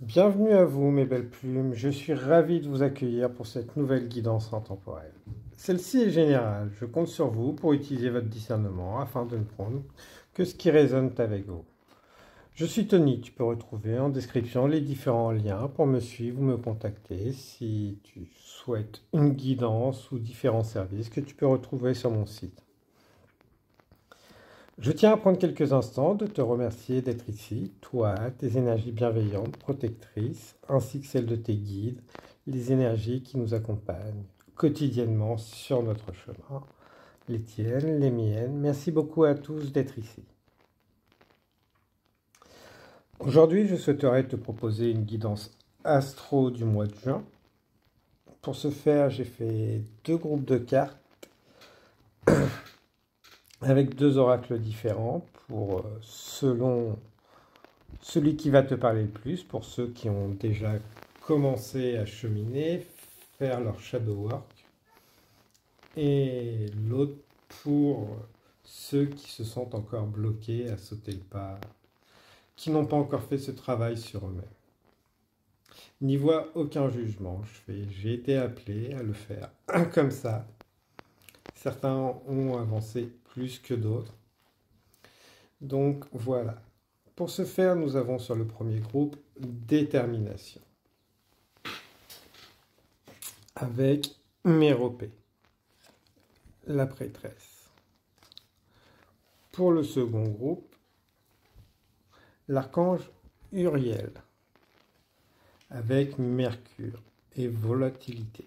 Bienvenue à vous, mes belles plumes. Je suis ravi de vous accueillir pour cette nouvelle guidance intemporelle. Celle-ci est générale. Je compte sur vous pour utiliser votre discernement afin de ne prendre que ce qui résonne avec vous. Je suis Tony. Tu peux retrouver en description les différents liens pour me suivre ou me contacter si tu souhaites une guidance ou différents services que tu peux retrouver sur mon site. Je tiens à prendre quelques instants de te remercier d'être ici, toi, tes énergies bienveillantes, protectrices, ainsi que celles de tes guides, les énergies qui nous accompagnent quotidiennement sur notre chemin, les tiennes, les miennes. Merci beaucoup à tous d'être ici. Aujourd'hui, je souhaiterais te proposer une guidance astro du mois de juin. Pour ce faire, j'ai fait 2 groupes de cartes avec 2 oracles différents pour selon celui qui va te parler le plus, pour ceux qui ont déjà commencé à cheminer, faire leur shadow work, et l'autre pour ceux qui se sentent encore bloqués à sauter le pas, qui n'ont pas encore fait ce travail sur eux-mêmes. N'y vois aucun jugement, j'ai été appelé à le faire comme ça. Certains ont avancé plus que d'autres. Donc voilà. Pour ce faire, nous avons sur le premier groupe détermination avec Méropée, la prêtresse. Pour le second groupe, l'archange Uriel avec Mercure et volatilité.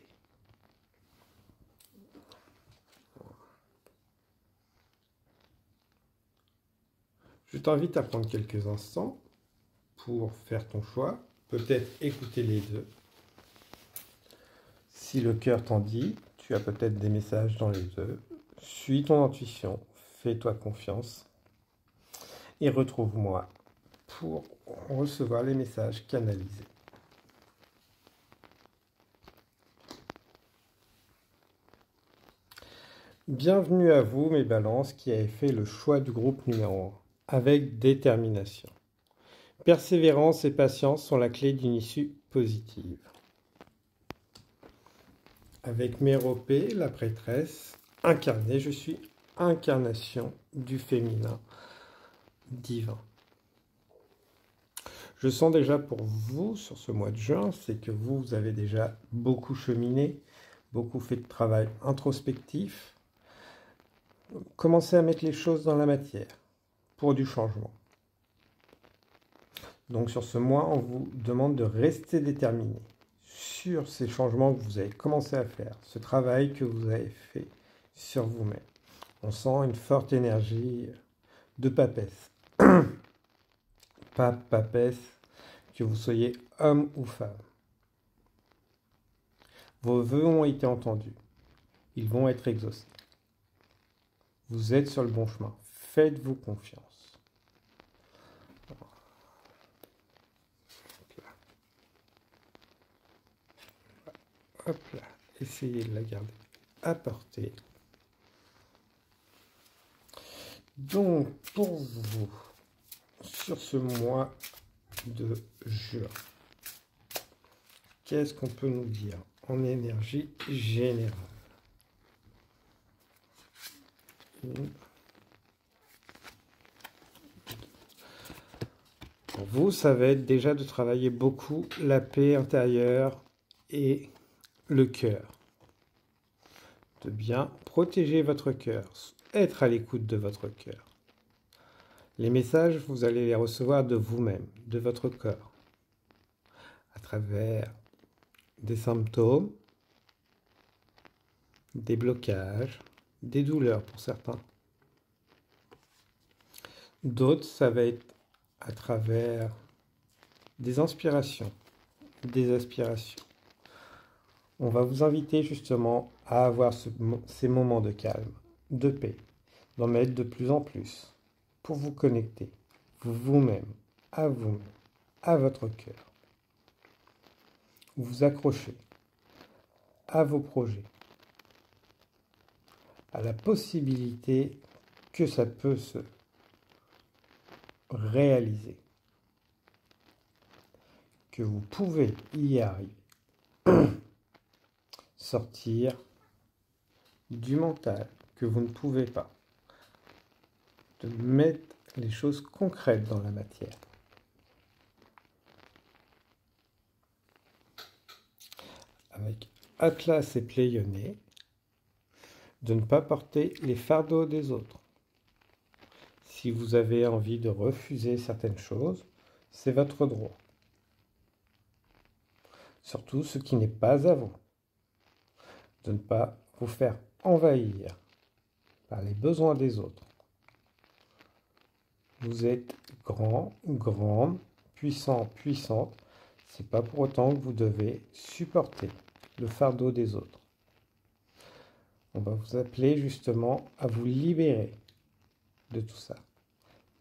Je t'invite à prendre quelques instants pour faire ton choix, peut-être écouter les deux. Si le cœur t'en dit, tu as peut-être des messages dans les deux. Suis ton intuition, fais-toi confiance et retrouve-moi pour recevoir les messages canalisés. Bienvenue à vous, mes balances, qui avez fait le choix du groupe numéro 1, avec détermination. Persévérance et patience sont la clé d'une issue positive. Avec Méropée, la prêtresse, incarnée, je suis incarnation du féminin divin. Je sens déjà pour vous, sur ce mois de juin, c'est que vous avez déjà beaucoup cheminé, beaucoup fait de travail introspectif. Commencez à mettre les choses dans la matière pour du changement. Donc sur ce mois, on vous demande de rester déterminé sur ces changements que vous avez commencé à faire, ce travail que vous avez fait sur vous-même. On sent une forte énergie de papesse. Pas papesse, que vous soyez homme ou femme. Vos vœux ont été entendus. Ils vont être exaucés. Vous êtes sur le bon chemin. Faites-vous confiance. Hop là. Essayez de la garder à portée. Donc, pour vous, sur ce mois de juin, qu'est-ce qu'on peut nous dire en énergie générale? Pour vous, ça va être déjà de travailler beaucoup la paix intérieure et le cœur. De bien protéger votre cœur, être à l'écoute de votre cœur. Les messages, vous allez les recevoir de vous-même, de votre corps, à travers des symptômes, des blocages, des douleurs pour certains. D'autres, ça va être à travers des inspirations, des aspirations. On va vous inviter justement à avoir ces moments de calme, de paix, d'en mettre de plus en plus pour vous connecter vous-même, à votre cœur. Vous accrocher à vos projets, à la possibilité que ça peut se réaliser. que vous pouvez y arriver. Sortir du mental que vous ne pouvez pas. De mettre les choses concrètes dans la matière. Avec Atlas et Pléioné, de ne pas porter les fardeaux des autres. Si vous avez envie de refuser certaines choses, c'est votre droit. Surtout ce qui n'est pas à vous. De ne pas vous faire envahir par les besoins des autres. Vous êtes grand, grande, puissant, puissante. C'est pas pour autant que vous devez supporter le fardeau des autres. On va vous appeler justement à vous libérer de tout ça.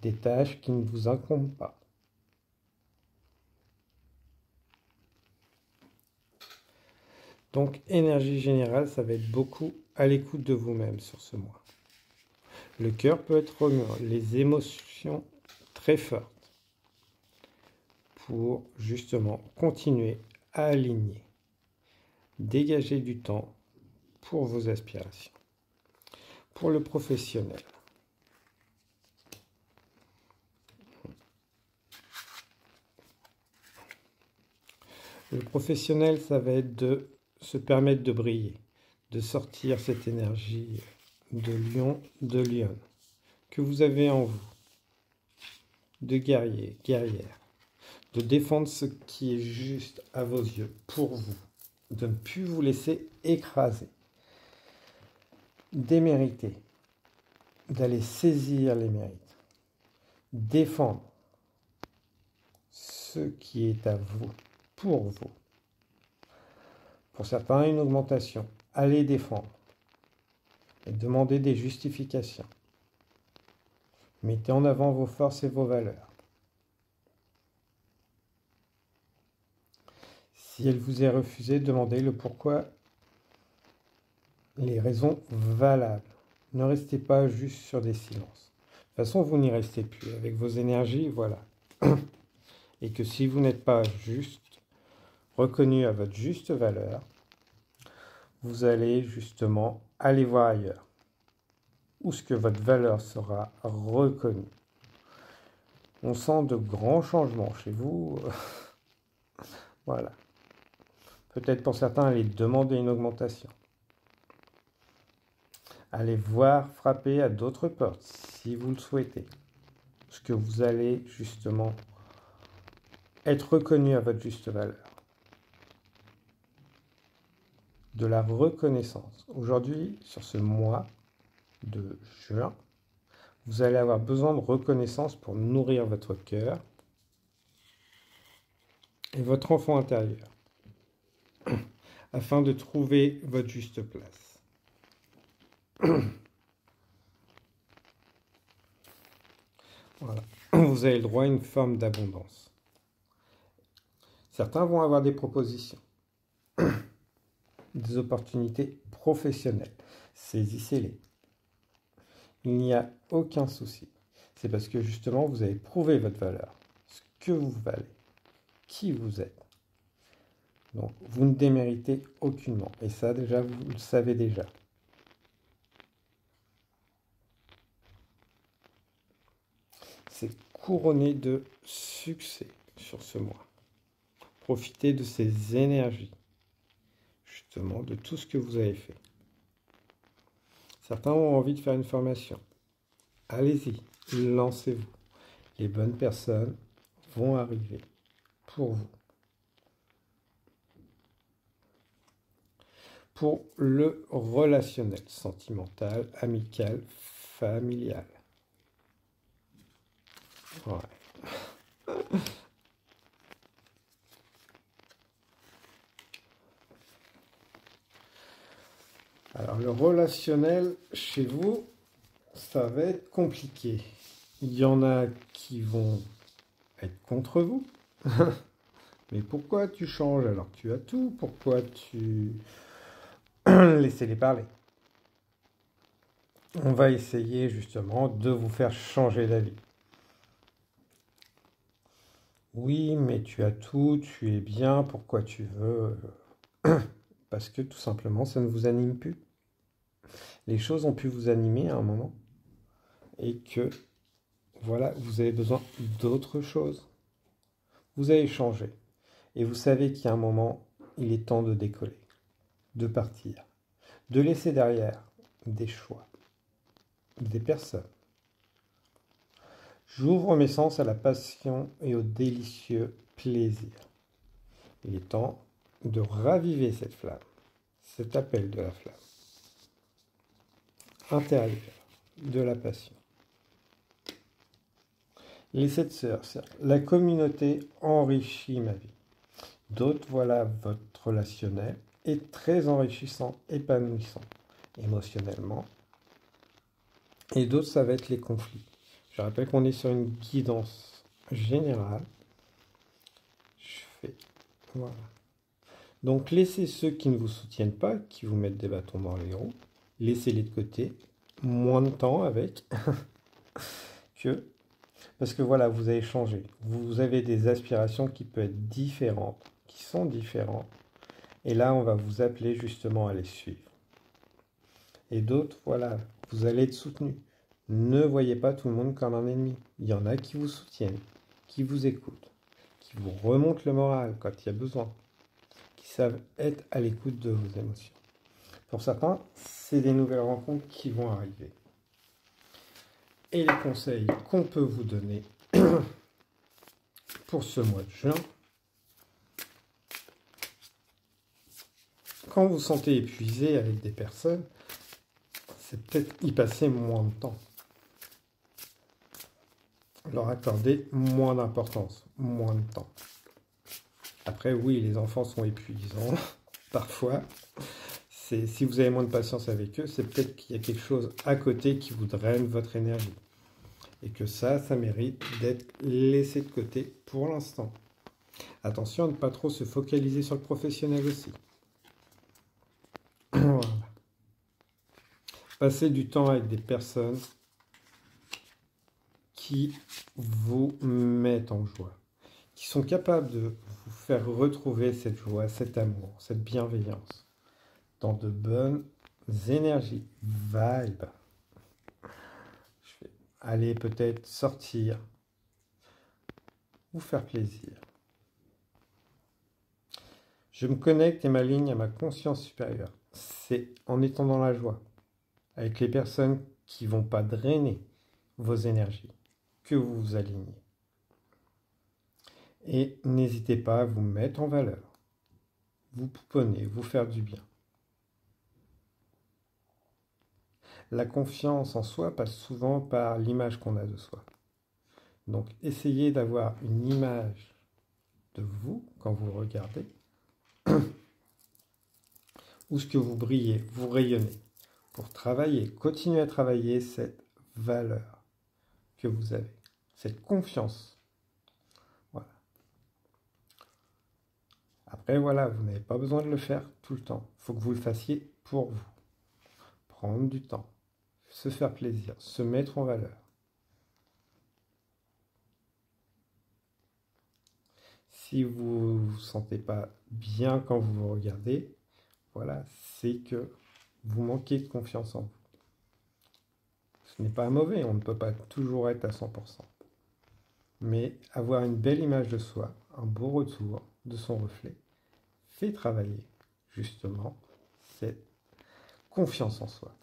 Des tâches qui ne vous incombent pas. Donc, énergie générale, ça va être beaucoup à l'écoute de vous-même sur ce mois. Le cœur peut être remuant, les émotions très fortes pour justement continuer à aligner, dégager du temps pour vos aspirations. Pour le professionnel, ça va être de se permettre de briller, de sortir cette énergie de lion, de lionne, que vous avez en vous, de guerrier, guerrière, de défendre ce qui est juste à vos yeux, pour vous, de ne plus vous laisser écraser, démériter, d'aller saisir les mérites, défendre ce qui est à vous, pour vous. Pour certains, une augmentation, allez défendre et demandez des justifications. Mettez en avant vos forces et vos valeurs. Si elle vous est refusée, demandez le pourquoi, les raisons valables. Ne restez pas juste sur des silences. De toute façon, vous n'y restez plus. Avec vos énergies, voilà. Et que si vous n'êtes pas juste reconnu à votre juste valeur, vous allez justement aller voir ailleurs, où ce que votre valeur sera reconnue. On sent de grands changements chez vous. Voilà. Peut-être pour certains, allez demander une augmentation. Allez voir frapper à d'autres portes, si vous le souhaitez. Parce que vous allez justement être reconnu à votre juste valeur. De la reconnaissance. Aujourd'hui, sur ce mois de juin, vous allez avoir besoin de reconnaissance pour nourrir votre cœur et votre enfant intérieur, afin de trouver votre juste place. Voilà. Vous avez le droit à une forme d'abondance. Certains vont avoir des propositions, des opportunités professionnelles. Saisissez-les. Il n'y a aucun souci. C'est parce que justement, vous avez prouvé votre valeur, ce que vous valez, qui vous êtes. Donc, vous ne déméritez aucunement. Et ça, déjà, vous le savez déjà. C'est couronné de succès sur ce mois. Profitez de ces énergies, justement, de tout ce que vous avez fait. Certains ont envie de faire une formation. Allez-y, lancez-vous. Les bonnes personnes vont arriver pour vous. Pour le relationnel, sentimental, amical, familial. Ouais. Alors, le relationnel, chez vous, ça va être compliqué. Il y en a qui vont être contre vous. Mais pourquoi tu changes alors que tu as tout? Pourquoi tu... Laissez-les parler. On va essayer justement de vous faire changer d'avis. Oui, mais tu as tout, tu es bien, pourquoi tu veux? Parce que tout simplement, ça ne vous anime plus. Les choses ont pu vous animer à un moment et que, voilà, vous avez besoin d'autre chose. Vous avez changé et vous savez qu'il y a un moment, il est temps de décoller, de partir, de laisser derrière des choix, des personnes. J'ouvre mes sens à la passion et au délicieux plaisir. Il est temps de raviver cette flamme, cet appel de la flamme intérieure, de la passion. Les sept sœurs, la communauté enrichit ma vie. D'autres, voilà, votre relationnel est très enrichissant, épanouissant émotionnellement. Et d'autres, ça va être les conflits. Je rappelle qu'on est sur une guidance générale. Je fais, voilà. Donc laissez ceux qui ne vous soutiennent pas, qui vous mettent des bâtons dans les roues, laissez-les de côté, moins de temps avec que... Parce que voilà, vous avez changé. Vous avez des aspirations qui peuvent être différentes, qui sont différentes. Et là, on va vous appeler justement à les suivre. Et d'autres, voilà, vous allez être soutenus. Ne voyez pas tout le monde comme un ennemi. Il y en a qui vous soutiennent, qui vous écoutent, qui vous remontent le moral quand il y a besoin, qui savent être à l'écoute de vos émotions. Pour certains, c'est des nouvelles rencontres qui vont arriver. Et les conseils qu'on peut vous donner pour ce mois de juin, quand vous vous sentez épuisé avec des personnes, c'est peut-être y passer moins de temps. Leur accorder moins d'importance, moins de temps. Après, oui, les enfants sont épuisants, parfois. Si vous avez moins de patience avec eux, c'est peut-être qu'il y a quelque chose à côté qui vous draine votre énergie. Et que ça mérite d'être laissé de côté pour l'instant. Attention à ne pas trop se focaliser sur le professionnel aussi. Voilà. Passez du temps avec des personnes qui vous mettent en joie, qui sont capables de vous faire retrouver cette joie, cet amour, cette bienveillance, dans de bonnes énergies, vibes. Allez peut-être sortir, vous faire plaisir. Je me connecte et m'aligne à ma conscience supérieure. C'est en étant dans la joie, avec les personnes qui ne vont pas drainer vos énergies, que vous vous alignez. Et n'hésitez pas à vous mettre en valeur, vous pouponner, vous faire du bien. La confiance en soi passe souvent par l'image qu'on a de soi. Donc essayez d'avoir une image de vous quand vous regardez, où ce que vous brillez, vous rayonnez, pour travailler, continuer à travailler cette valeur que vous avez, cette confiance. Voilà. Après, voilà, vous n'avez pas besoin de le faire tout le temps. Il faut que vous le fassiez pour vous. Prendre du temps, se faire plaisir, se mettre en valeur. Si vous ne vous sentez pas bien quand vous vous regardez, voilà, c'est que vous manquez de confiance en vous. Ce n'est pas mauvais, on ne peut pas toujours être à 100%. Mais avoir une belle image de soi, un beau retour de son reflet, fait travailler justement cette confiance en soi.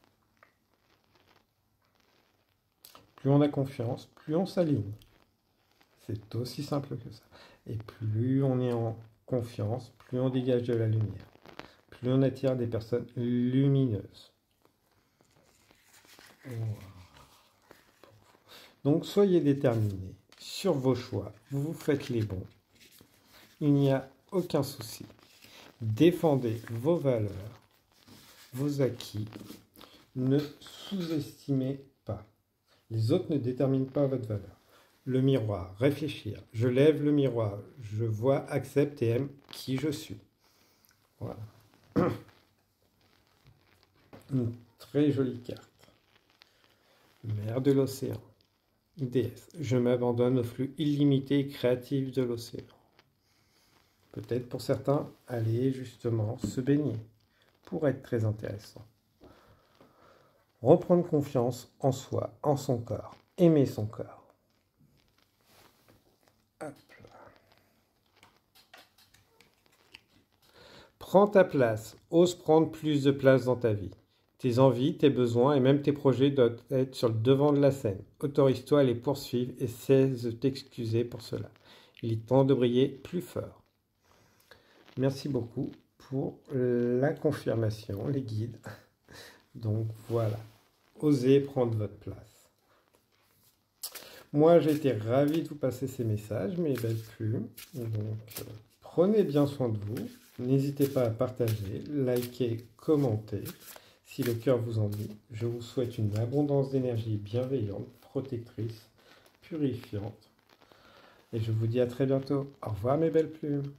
Plus on a confiance, plus on s'aligne. C'est aussi simple que ça. Et plus on est en confiance, plus on dégage de la lumière. Plus on attire des personnes lumineuses. Donc soyez déterminés sur vos choix. Vous faites les bons. Il n'y a aucun souci. Défendez vos valeurs, vos acquis. Ne sous-estimez pas. Les autres ne déterminent pas votre valeur. Le miroir, réfléchir. Je lève le miroir. Je vois, accepte et aime qui je suis. Voilà. Une très jolie carte. Mer de l'océan. déesse. Je m'abandonne au flux illimité et créatif de l'océan. Peut-être pour certains, aller justement se baigner pourrait être très intéressant. Reprendre confiance en soi, en son corps, aimer son corps. Hop là. Prends ta place, ose prendre plus de place dans ta vie. Tes envies, tes besoins et même tes projets doivent être sur le devant de la scène. Autorise-toi à les poursuivre et cesse de t'excuser pour cela. Il est temps de briller plus fort. Merci beaucoup pour la confirmation, les guides. Donc voilà, osez prendre votre place. Moi, j'ai été ravi de vous passer ces messages, mes belles plumes. Donc, prenez bien soin de vous. N'hésitez pas à partager, liker, commenter. Si le cœur vous en dit, je vous souhaite une abondance d'énergie bienveillante, protectrice, purifiante. Et je vous dis à très bientôt. Au revoir mes belles plumes.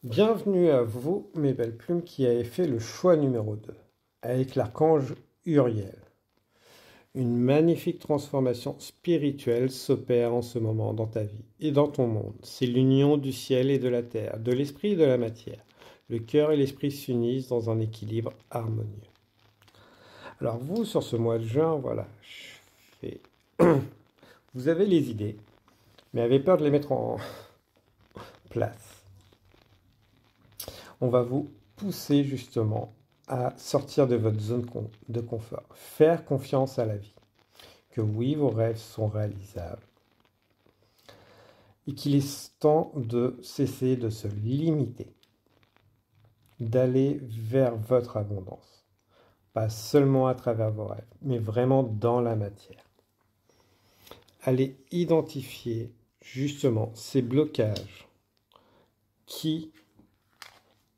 Bienvenue à vous, mes belles plumes, qui avez fait le choix numéro 2, avec l'archange Uriel. Une magnifique transformation spirituelle s'opère en ce moment dans ta vie et dans ton monde. C'est l'union du ciel et de la terre, de l'esprit et de la matière. Le cœur et l'esprit s'unissent dans un équilibre harmonieux. Alors vous, sur ce mois de juin, voilà, vous avez les idées, mais avez peur de les mettre en place. On va vous pousser justement à sortir de votre zone de confort. Faire confiance à la vie. Que oui, vos rêves sont réalisables. Et qu'il est temps de cesser de se limiter. D'aller vers votre abondance. Pas seulement à travers vos rêves, mais vraiment dans la matière. Allez identifier justement ces blocages qui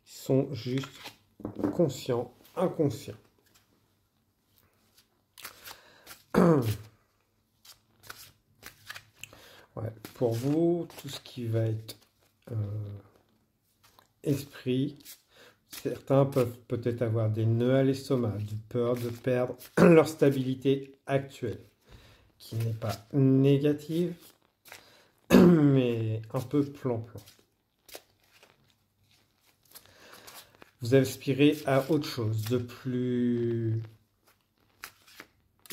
sont juste conscients, inconscients. Ouais, pour vous, tout ce qui va être esprit, certains peuvent peut-être avoir des nœuds à l'estomac, de peur de perdre leur stabilité actuelle, qui n'est pas négative, mais un peu plan-plan. Vous aspirez à autre chose, de plus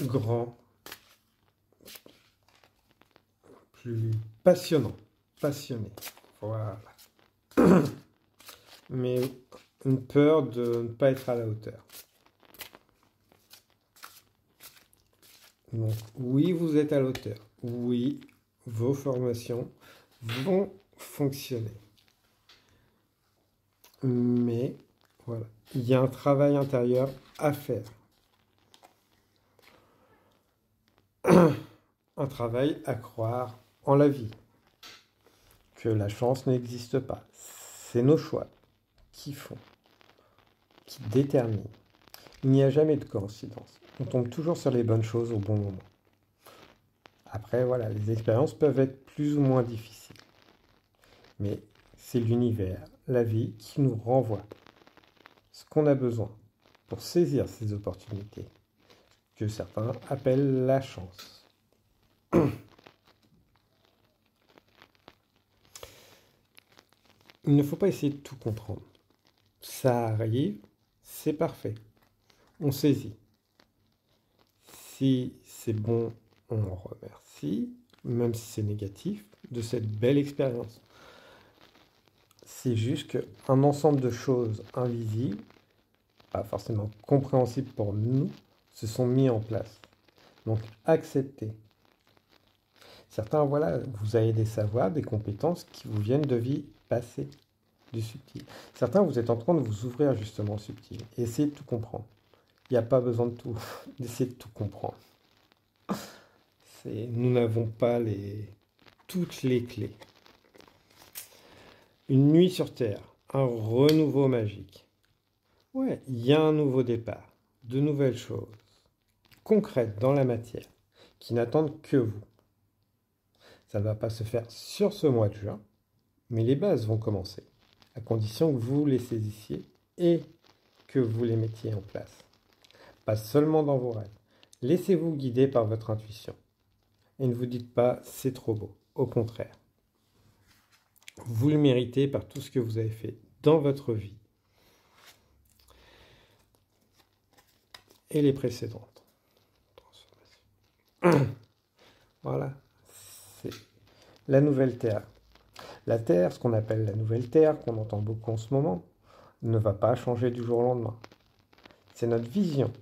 grand, plus passionnant, passionné. Voilà. Mais une peur de ne pas être à la hauteur. Donc oui, vous êtes à la hauteur. Oui, vos formations vont fonctionner. Mais voilà, il y a un travail intérieur à faire. Un travail à croire en la vie. Que la chance n'existe pas. C'est nos choix qui font, qui déterminent. Il n'y a jamais de coïncidence. On tombe toujours sur les bonnes choses au bon moment. Après, voilà, les expériences peuvent être plus ou moins difficiles. Mais c'est l'univers, la vie qui nous renvoie ce qu'on a besoin pour saisir ces opportunités, que certains appellent la chance. Il ne faut pas essayer de tout comprendre. Ça arrive, c'est parfait. On saisit. Si c'est bon, on remercie, même si c'est négatif, de cette belle expérience. C'est juste qu'un ensemble de choses invisibles, pas forcément compréhensibles pour nous, se sont mis en place. Donc, acceptez. Certains, voilà, vous avez des savoirs, des compétences qui vous viennent de vie passée, du subtil. Certains, vous êtes en train de vous ouvrir justement au subtil et essayez de tout comprendre. Il n'y a pas besoin de tout, d'essayer de tout comprendre. Nous n'avons pas toutes les clés. Une nuit sur Terre, un renouveau magique. Ouais, il y a un nouveau départ, de nouvelles choses, concrètes dans la matière, qui n'attendent que vous. Ça ne va pas se faire sur ce mois de juin, mais les bases vont commencer. à condition que vous les saisissiez et que vous les mettiez en place. Pas seulement dans vos rêves. Laissez-vous guider par votre intuition. Et ne vous dites pas « c'est trop beau ». Au contraire. Vous le méritez par tout ce que vous avez fait dans votre vie et les précédentes. Voilà, c'est la nouvelle Terre. La Terre, ce qu'on appelle la nouvelle Terre, qu'on entend beaucoup en ce moment, ne va pas changer du jour au lendemain. C'est notre vision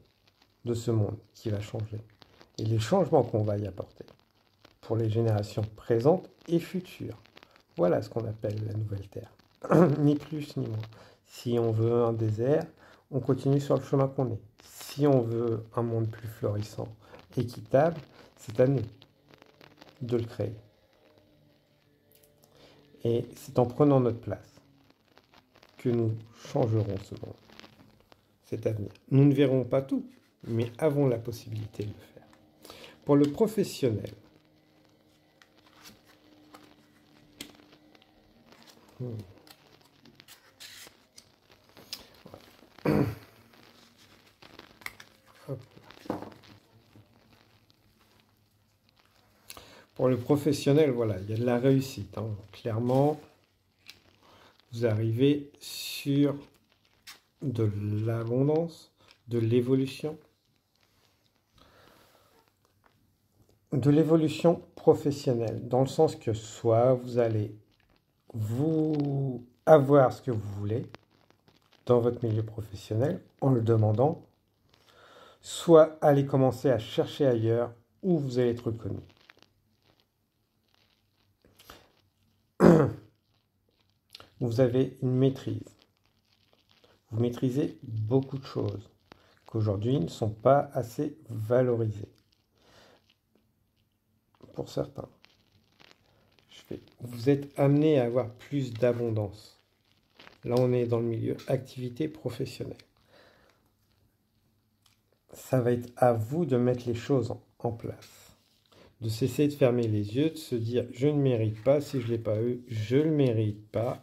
de ce monde qui va changer et les changements qu'on va y apporter pour les générations présentes et futures. Voilà ce qu'on appelle la nouvelle Terre. Ni plus ni moins. Si on veut un désert, on continue sur le chemin qu'on est. Si on veut un monde plus florissant, équitable, c'est à nous de le créer. Et c'est en prenant notre place que nous changerons ce monde, cet avenir. Nous ne verrons pas tout, mais avons la possibilité de le faire. Pour le professionnel, pour le professionnel, voilà, il y a de la réussite. Hein. Clairement, vous arrivez sur de l'abondance, de l'évolution professionnelle, dans le sens que soit vous allez vous avoir ce que vous voulez dans votre milieu professionnel en le demandant, soit allez commencer à chercher ailleurs où vous allez être reconnu. Vous avez une maîtrise. Vous maîtrisez beaucoup de choses qu'aujourd'hui ne sont pas assez valorisées. Pour certains. Vous êtes amené à avoir plus d'abondance. Là, on est dans le milieu activité professionnelle. Ça va être à vous de mettre les choses en place. De cesser de fermer les yeux, de se dire « je ne mérite pas, si je ne l'ai pas eu, je ne le mérite pas ».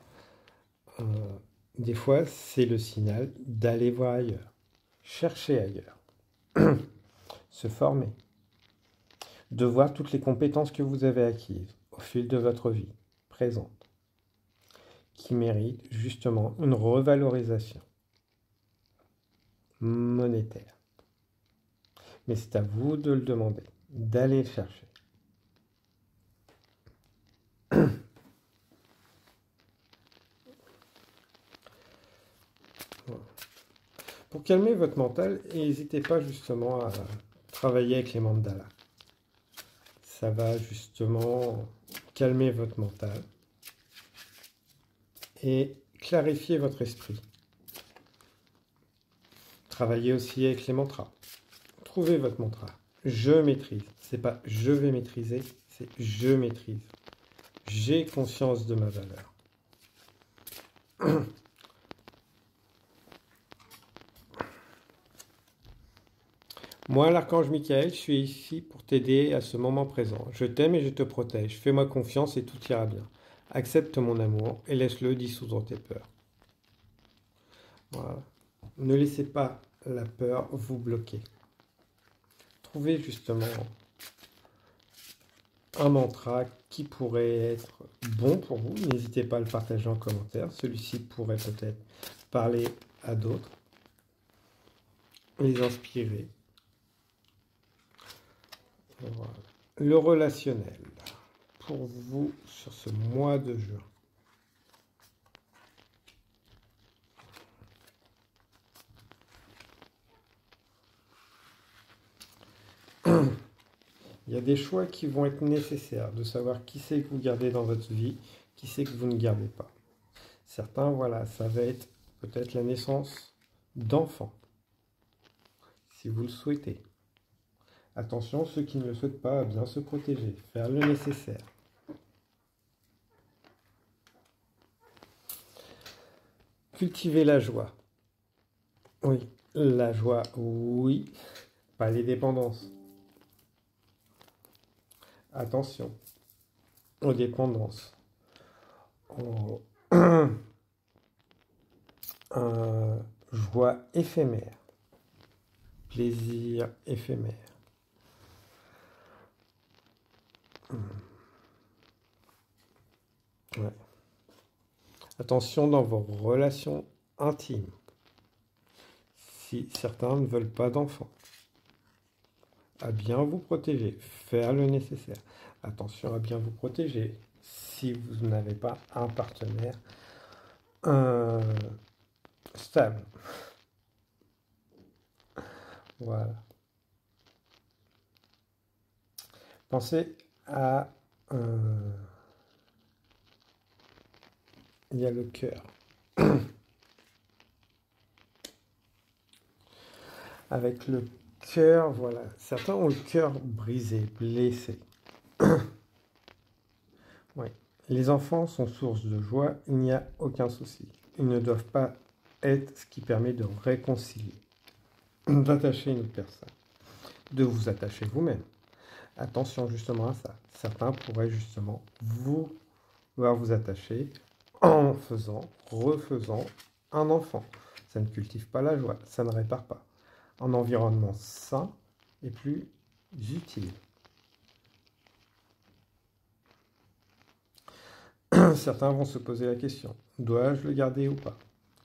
Des fois, c'est le signal d'aller voir ailleurs. Chercher ailleurs. Se former. De voir toutes les compétences que vous avez acquises au fil de votre vie présente, qui méritent justement une revalorisation monétaire. Mais c'est à vous de le demander, d'aller le chercher. Voilà. Pour calmer votre mental, n'hésitez pas justement à travailler avec les mandalas. Ça va justement calmer votre mental et clarifier votre esprit. Travaillez aussi avec les mantras. Trouvez votre mantra. Je maîtrise. C'est pas je vais maîtriser, c'est je maîtrise. J'ai conscience de ma valeur. Moi, l'archange Michael, je suis ici pour t'aider à ce moment présent. Je t'aime et je te protège. Fais-moi confiance et tout ira bien. Accepte mon amour et laisse-le dissoudre tes peurs. Voilà. Ne laissez pas la peur vous bloquer. Trouvez justement un mantra qui pourrait être bon pour vous. N'hésitez pas à le partager en commentaire. Celui-ci pourrait peut-être parler à d'autres, les inspirer. Voilà. Le relationnel pour vous sur ce mois de juin. Il y a des choix qui vont être nécessaires, de savoir qui c'est que vous gardez dans votre vie, qui c'est que vous ne gardez pas. Certains, voilà, ça va être peut-être la naissance d'enfants, si vous le souhaitez. Attention, ceux qui ne le souhaitent pas, à bien se protéger, faire le nécessaire. Cultiver la joie. Oui, la joie, oui, pas les dépendances. Attention aux dépendances. joie éphémère, plaisir éphémère. Ouais. Attention dans vos relations intimes. Si certains ne veulent pas d'enfants, à bien vous protéger, faire le nécessaire. Attention à bien vous protéger si vous n'avez pas un partenaire stable. Voilà. Pensez à... il y a le cœur. Avec le cœur, voilà. Certains ont le cœur brisé, blessé. Oui. Les enfants sont source de joie, il n'y a aucun souci. Ils ne doivent pas être ce qui permet de réconcilier, d'attacher une autre personne, de vous attacher vous-même. Attention justement à ça. Certains pourraient justement vouloir vous attacher en faisant, refaisant un enfant. Ça ne cultive pas la joie, ça ne répare pas. Un environnement sain est plus utile. Certains vont se poser la question, dois-je le garder ou pas?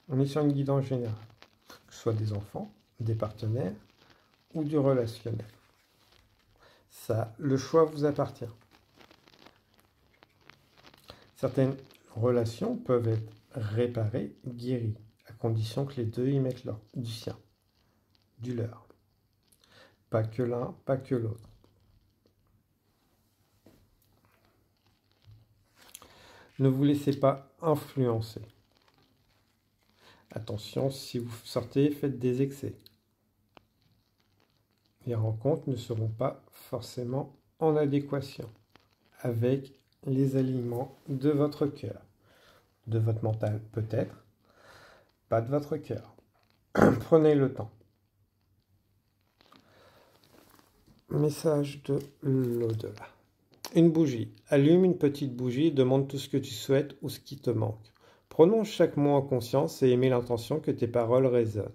On est sur une guidance générale, que ce soit des enfants, des partenaires ou du relationnel. Ça, le choix vous appartient. Certaines relations peuvent être réparées, guéries, à condition que les deux y mettent du sien, du leur. Pas que l'un, pas que l'autre. Ne vous laissez pas influencer. Attention, si vous sortez, faites des excès. Les rencontres ne seront pas forcément en adéquation avec les aliments de votre cœur. De votre mental peut-être, pas de votre cœur. Prenez le temps. Message de l'au-delà. Une bougie. Allume une petite bougie et demande tout ce que tu souhaites ou ce qui te manque. Prononce chaque mot en conscience et émets l'intention que tes paroles résonnent.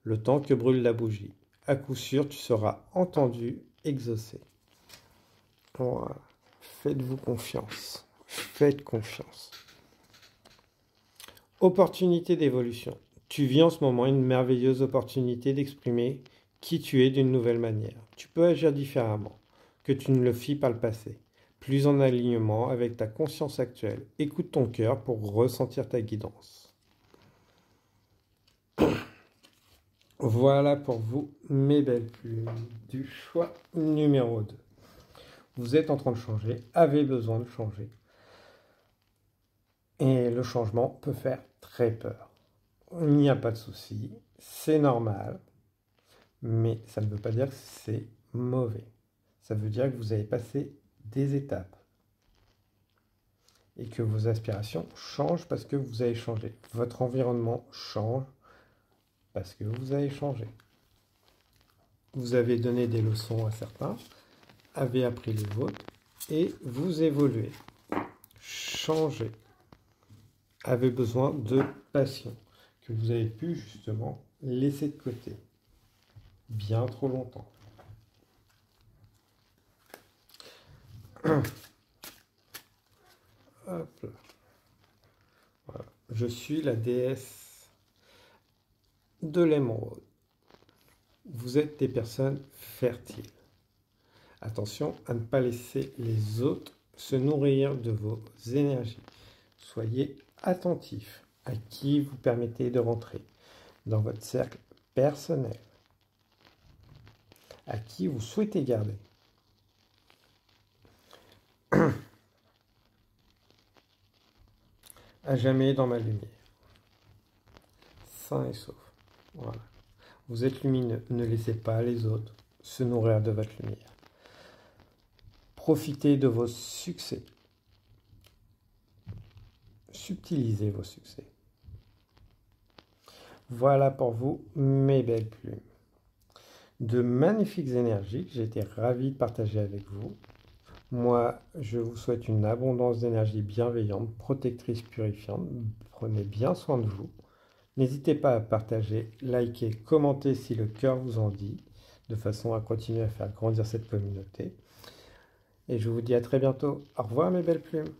Le temps que brûle la bougie. À coup sûr, tu seras entendu, exaucé. Voilà. Faites-vous confiance. Faites confiance. Opportunité d'évolution. Tu vis en ce moment une merveilleuse opportunité d'exprimer qui tu es d'une nouvelle manière. Tu peux agir différemment que tu ne le fis par le passé. Plus en alignement avec ta conscience actuelle. Écoute ton cœur pour ressentir ta guidance. Voilà pour vous, mes belles plumes, du choix numéro 2. Vous êtes en train de changer, avez besoin de changer. Et le changement peut faire très peur. Il n'y a pas de souci, c'est normal, mais ça ne veut pas dire que c'est mauvais. Ça veut dire que vous avez passé des étapes et que vos aspirations changent parce que vous avez changé. Votre environnement change parce que vous avez changé. Vous avez donné des leçons à certains, avez appris les vôtres et vous évoluez. Changez. Avez besoin de passion que vous avez pu justement laisser de côté bien trop longtemps. Hop là. Voilà. Je suis la déesse de l'émeraude. Vous êtes des personnes fertiles. Attention à ne pas laisser les autres se nourrir de vos énergies. Soyez attentifs à qui vous permettez de rentrer dans votre cercle personnel, à qui vous souhaitez garder. À jamais dans ma lumière. Sain et sauf. Voilà. Vous êtes lumineux. Ne laissez pas les autres se nourrir de votre lumière. Profitez de vos succès. Subtilisez vos succès. Voilà pour vous, mes belles plumes. De magnifiques énergies que j'ai été ravi de partager avec vous. Moi, je vous souhaite une abondance d'énergie bienveillante, protectrice, purifiante. Prenez bien soin de vous. N'hésitez pas à partager, liker, commenter si le cœur vous en dit, de façon à continuer à faire grandir cette communauté. Et je vous dis à très bientôt. Au revoir mes belles plumes.